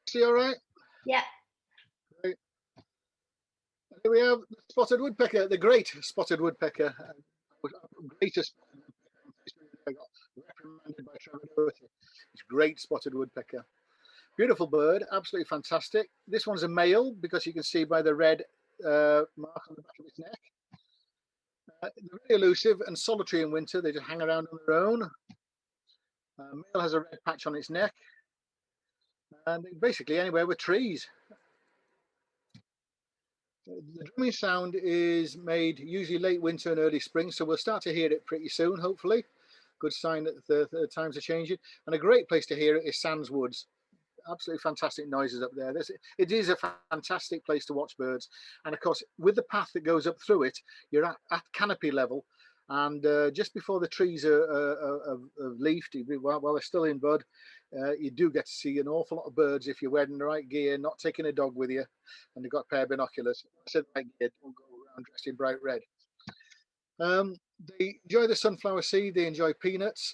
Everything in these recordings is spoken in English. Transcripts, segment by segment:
See, all right? Yeah. Great. Here we have the spotted woodpecker, the great spotted woodpecker. Greatest I got reprimanded by Trevor Doherty. It's great spotted woodpecker. Beautiful bird, absolutely fantastic. This one's a male because you can see by the red mark on the back of its neck. They're very elusive and solitary in winter. They just hang around on their own. Male has a red patch on its neck. And basically anywhere with trees. The drumming sound is made usually late winter and early spring, so we'll start to hear it pretty soon, hopefully. Good sign that the times are changing. And a great place to hear it is Sands Woods. Absolutely fantastic noises up there. It is a fantastic place to watch birds. And of course, with the path that goes up through it, you're at canopy level. And just before the trees are leafed, while they're still in bud, you do get to see an awful lot of birds if you're wearing the right gear, not taking a dog with you, and you've got a pair of binoculars. I said right gear, don't go around dressed in bright red. They enjoy the sunflower seed, they enjoy peanuts.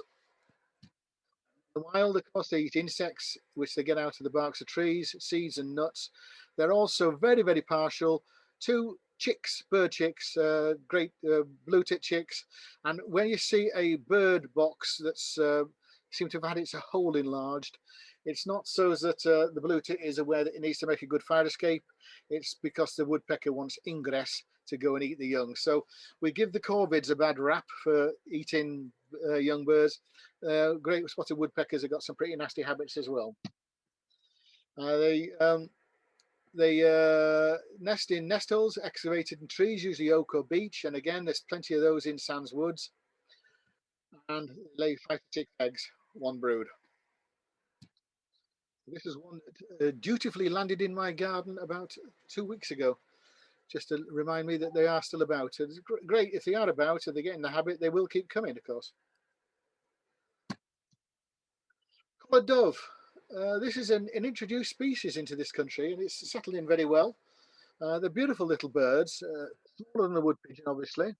The wild, of course, they eat insects, which they get out of the barks of trees, seeds and nuts. They're also very, very partial to chicks, bird chicks, great blue-tit chicks. And when you see a bird box that's seemed to have had its hole enlarged, it's not so that the blue-tit is aware that it needs to make a good fire escape. It's because the woodpecker wants ingress to go and eat the young. So we give the corvids a bad rap for eating young birds. Great spotted woodpeckers have got some pretty nasty habits as well. They nest in nest holes excavated in trees, usually oak or beech, and again there's plenty of those in Sands Woods, and lay 5 to 6 eggs, one brood. This is one that dutifully landed in my garden about 2 weeks ago, just to remind me that they are still about. It's great if they are about and they get in the habit, they will keep coming, of course. Collared dove. This is an introduced species into this country, and it's settled in very well. They're beautiful little birds, smaller than the wood pigeon, obviously.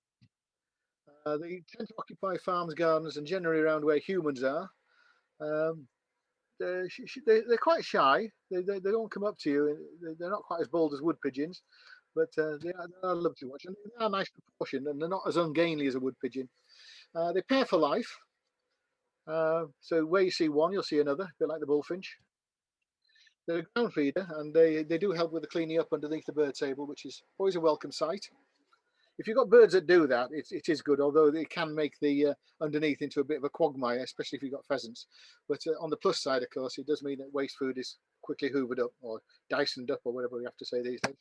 They tend to occupy farms, gardens, and generally around where humans are. They're quite shy. They don't come up to you. They're not quite as bold as wood pigeons, but they are lovely to watch, and they are nice proportion, and they're not as ungainly as a wood pigeon. They pair for life. So where you see one, you'll see another, a bit like the bullfinch. They're a ground feeder, and they do help with the cleaning up underneath the bird table, which is always a welcome sight. If you've got birds that do that, it is good, although it can make the underneath into a bit of a quagmire, especially if you've got pheasants. But on the plus side, of course, it does mean that waste food is quickly hoovered up, or Dysoned up, or whatever we have to say these days.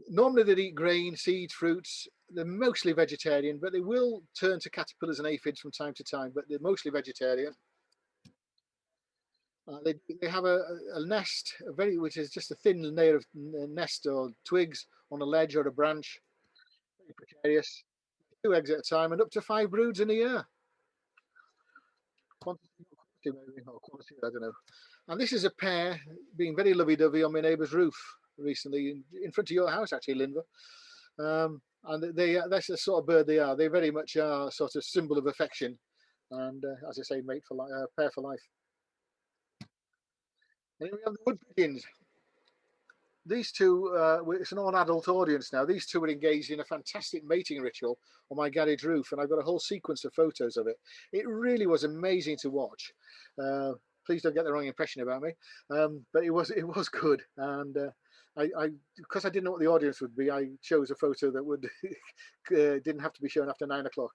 Normally they eat grain, seeds, fruits. They're mostly vegetarian, but they will turn to caterpillars and aphids from time to time, but they're mostly vegetarian. They have a nest, which is just a thin layer of nest or twigs on a ledge or a branch. Very precarious. 2 eggs at a time, and up to 5 broods in a year. Quantity, maybe, or quality, I don't know. And this is a pair being very lovey-dovey on my neighbour's roof recently, in front of your house, actually, Linda. And that's the sort of bird they are. They very much are sort of symbol of affection, and as I say, mate for life, pair for life. And then we have the wood pigeons. These two, it's an all-adult audience now. These two are engaged in a fantastic mating ritual on my garage roof, and I've got a whole sequence of photos of it. It really was amazing to watch. Please don't get the wrong impression about me, but it was good. And because I didn't know what the audience would be, I chose a photo that would didn't have to be shown after 9 o'clock.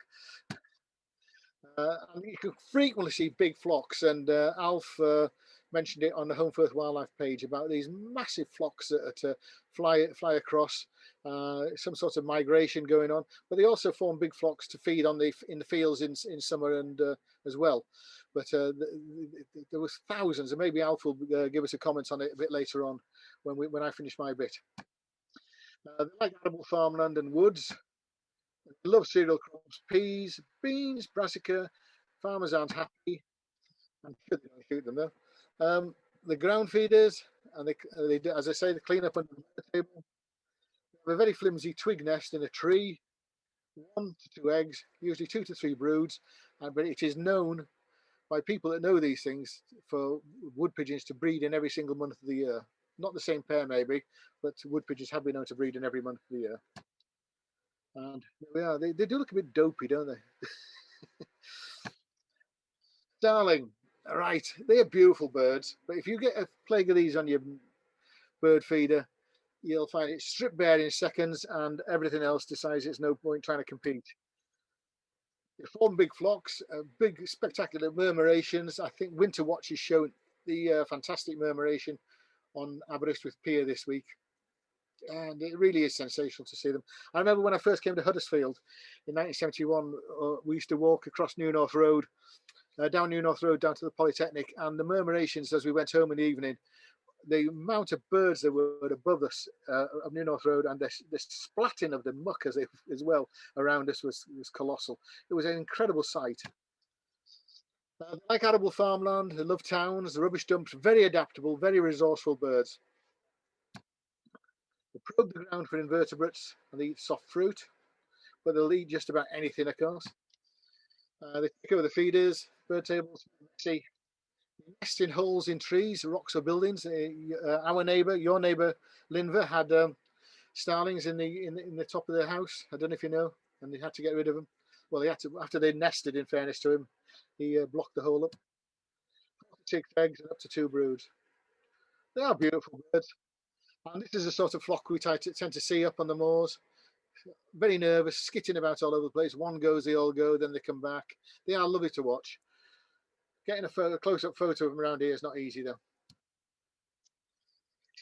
And you can frequently see big flocks, and Alf mentioned it on the Home Firth Wildlife page about these massive flocks that fly across, some sort of migration going on. But they also form big flocks to feed in the fields in summer and as well. But there was thousands, and maybe Alf will give us a comment on it a bit later on when I finish my bit. They like arable farmland and woods. They love cereal crops, peas, beans, brassica. Farmers aren't happy. I'm sure they don't shoot them though. The ground feeders, and they do, as I say, they clean up under the table. They have a very flimsy twig nest in a tree, 1 to 2 eggs, usually 2 to 3 broods. But it is known by people that know these things for wood pigeons to breed in every single month of the year. Not the same pair maybe, but wood pigeons have been known to breed in every month of the year. And there we are. They do look a bit dopey, don't they? Starling, right, they are beautiful birds, but if you get a plague of these on your bird feeder, you'll find it stripped bare in seconds, and everything else decides it's no point trying to compete. They form big flocks, big spectacular murmurations. I think Winter Watch has shown the fantastic murmuration on Aberystwyth Pier this week, and it really is sensational to see them. I remember when I first came to Huddersfield in 1971, we used to walk across New North Road, down New North Road down to the Polytechnic, and the murmurations as we went home in the evening, the amount of birds that were above us of New North Road, and the splatting of the muck as well around us was colossal. It was an incredible sight. They like arable farmland, they love towns, the rubbish dumps, very adaptable, very resourceful birds. They probe the ground for invertebrates and they eat soft fruit, but they'll eat just about anything, of course. They take over the feeders, bird tables, messy. Nest in holes in trees, rocks or buildings. Our neighbour, your neighbour, Linver, had starlings in the top of their house. I don't know if you know, and they had to get rid of them. Well, they had to after they nested. In fairness to him, he blocked the hole up. 6 eggs and up to 2 broods. They are beautiful birds, and this is the sort of flock we tend to see up on the moors. Very nervous, skitting about all over the place. One goes, they all go, then they come back. They are lovely to watch. Getting a close-up photo of them around here is not easy though.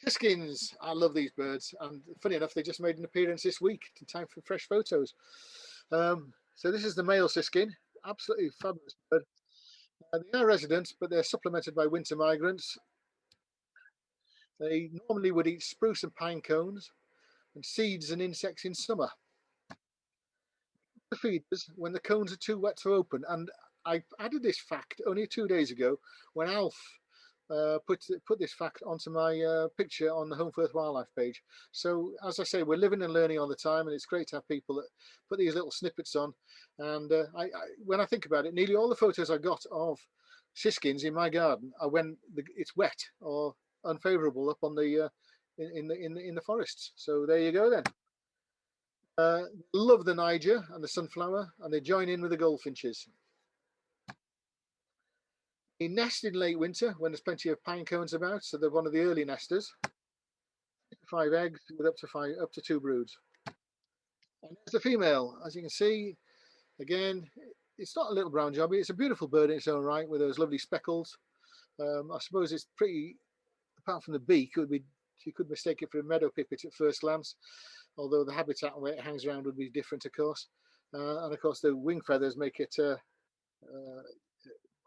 Siskins, I love these birds, and funny enough, they just made an appearance this week in time for fresh photos. So this is the male siskin, absolutely fabulous bird. They are residents, but they're supplemented by winter migrants. They normally would eat spruce and pine cones and seeds and insects in summer. The feeders when the cones are too wet to open, and I added this fact only 2 days ago when Alf put this fact onto my picture on the Home Firth Wildlife page. So as I say, we're living and learning all the time, and it's great to have people that put these little snippets on. And when I think about it, nearly all the photos I got of siskins in my garden are when it's wet or unfavourable up on the in the forests. So there you go then. Love the Niger and the sunflower, and they join in with the goldfinches. They nest in late winter when there's plenty of pine cones about, so they're one of the early nesters. 5 eggs with up to 2 broods. And there's the female, as you can see. Again, it's not a little brown jobby. It's a beautiful bird in its own right with those lovely speckles. I suppose it's pretty, apart from the beak, you could mistake it for a meadow pipit at first glance, although the habitat and where it hangs around would be different, of course. And of course, the wing feathers make it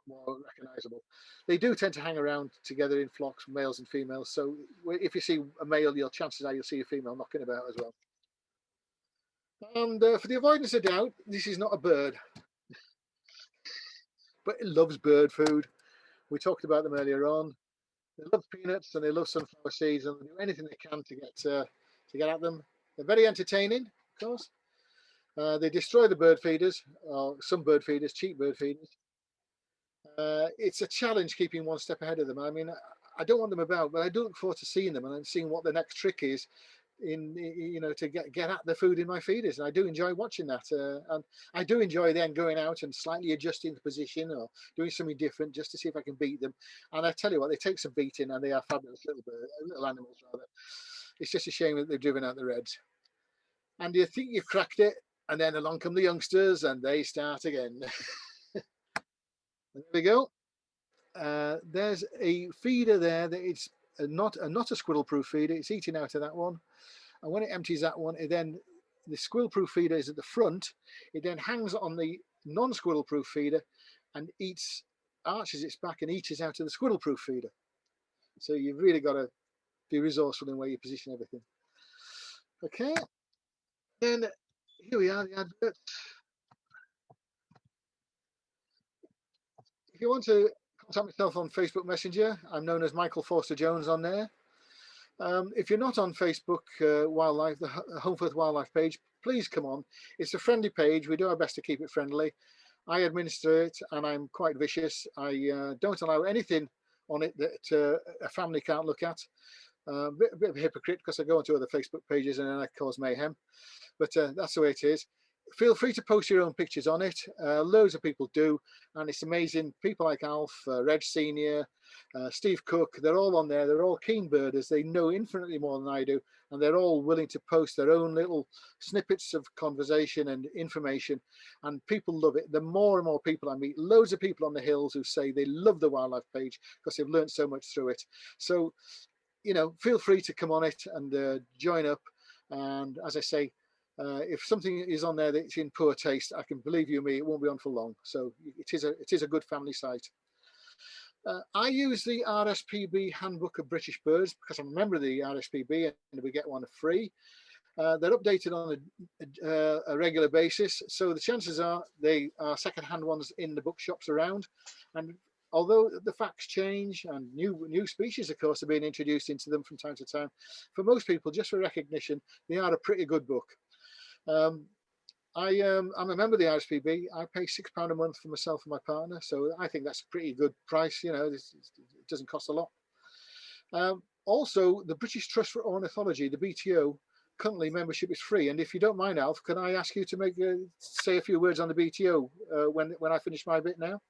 more recognizable. They do tend to hang around together in flocks, males and females. So if you see a male, chances are you'll see a female knocking about as well. And for the avoidance of doubt, this is not a bird, but it loves bird food. We talked about them earlier on. They love peanuts and they love sunflower seeds, and they do anything they can to get at them. They're very entertaining, of course. They destroy the bird feeders, or some bird feeders, cheap bird feeders. It's a challenge keeping one step ahead of them. I mean, I don't want them about, but I do look forward to seeing them and seeing what the next trick is to get at the food in my feeders. And I do enjoy watching that. And I do enjoy then going out and slightly adjusting the position or doing something different just to see if I can beat them. And I tell you what, they take some beating, and they are fabulous little animals rather. It's just a shame that they've driven out the reds. And you think you've cracked it, and then along come the youngsters and they start again. There we go. There's a feeder there that it's not a squirrel-proof feeder. It's eating out of that one, and when it empties that one, the squirrel-proof feeder is at the front. It then hangs on the non-squirrel-proof feeder and arches its back and eats out of the squirrel-proof feeder. So you've really got to be resourceful in where you position everything. Okay, then here we are, the advert. If you want to contact myself on Facebook Messenger, I'm known as Michael Forster Jones on there. If you're not on Facebook Wildlife, the Home Firth Wildlife page, please come on. It's a friendly page. We do our best to keep it friendly. I administer it, and I'm quite vicious. I don't allow anything on it that a family can't look at. A bit of a hypocrite because I go onto other Facebook pages and I cause mayhem, but that's the way it is. Feel free to post your own pictures on it. Loads of people do, and it's amazing. People like Alf, Reg Senior, Steve Cook, they're all on there. They're all keen birders. They know infinitely more than I do, and they're all willing to post their own little snippets of conversation and information, and people love it. The more and more people I meet, loads of people on the hills who say they love the wildlife page because they've learned so much through it. So, you know, feel free to come on it and join up. And as I say, if something is on there that's in poor taste, I can believe you me, it won't be on for long. So it is a good family site. I use the RSPB Handbook of British Birds because I'm a member of the RSPB and we get one free. They're updated on a regular basis, so the chances are they are second-hand ones in the bookshops around. And although the facts change and new species, of course, are being introduced into them from time to time, for most people, just for recognition, they are a pretty good book. I'm a member of the RSPB. I pay £6 a month for myself and my partner, so I think that's a pretty good price. You know, it doesn't cost a lot. Also, the British Trust for Ornithology, the BTO, currently membership is free. And if you don't mind, Alf, can I ask you to say a few words on the BTO when I finish my bit now?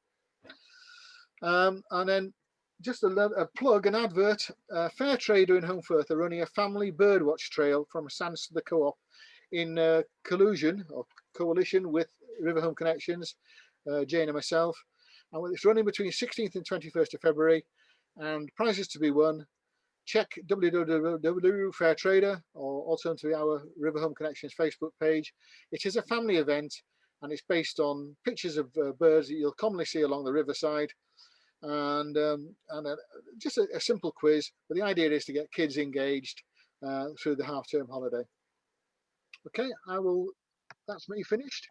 And then just a plug, an advert. Fair Trader in Home Firth are running a family birdwatch trail from Sands to the Co-op in collusion or coalition with River Home Connections, Jane and myself. And it's running between 16th and 21st of February, and prizes to be won. Check www.fairtrader or alternatively our River Home Connections Facebook page. It is a family event, and it's based on pictures of birds that you'll commonly see along the riverside, and just a simple quiz. But the idea is to get kids engaged through the half-term holiday. Okay, that's me finished.